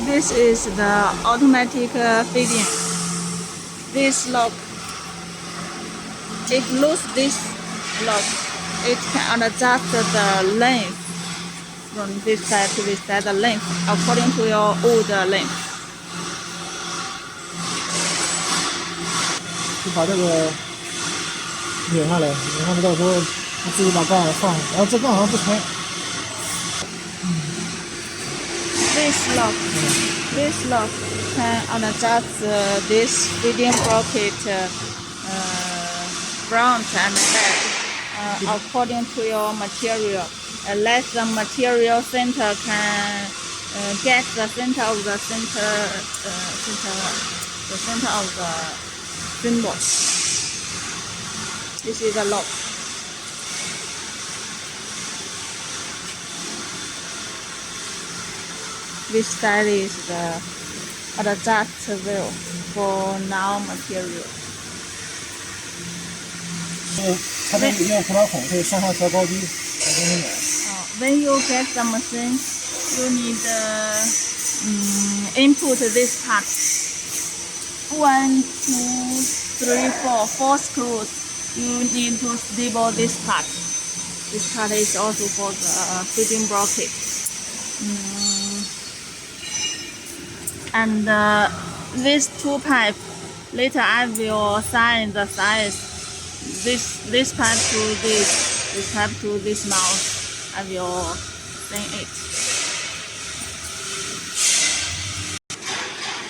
This is the automatic feeding. This lock, if lose this lock, it can adjust the length from this side to this side, the length according to your wood length. 就把这个拧下来，拧下来到时候你自己把杠放上，然后这杠好像不拆。This lock can adjust this feeding bracket front and back according to your material. Let the material center can get the center of the center of the symbol. This is the lock. This side is the adjust wheel for now material. 它这里面葡萄孔可以上下调高低，来给你买。When you get the machine, you need input this part. 1, 2, 3, 4 screws. You need to stable this part. This part is also for the feeding bracket. And these two pipes, later I will sign the size. This pipe to this pipe to this mouth, I will sign it.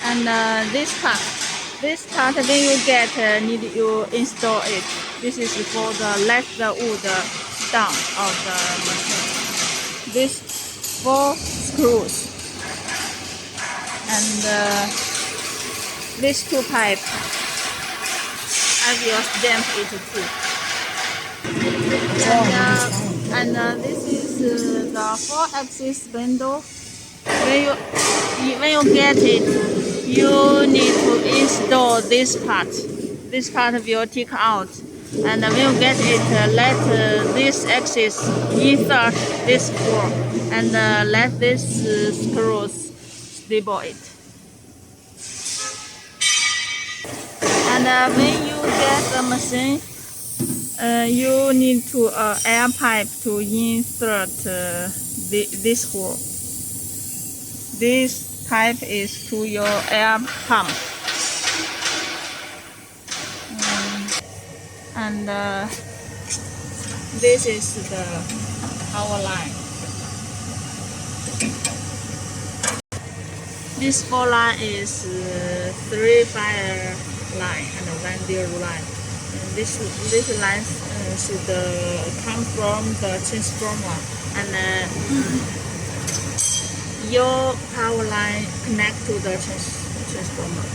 And this part when you get, need you install it. This is for the let the wood down of the machine. These 4 screws. And these 2 pipes, I will stamp it too. And this is the 4-axis spindle. When you get it, you need to install this part. This part will take out. And when you get it, let this axis insert this screw. And let this screws stable it. And when you get the machine, you need to air pipe to insert this hole. This pipe is to your air pump. And this is the power line. This 4 line is 3 fire line and 1 zero line. And this line should come from the transformer, and your power line connect to the transformer.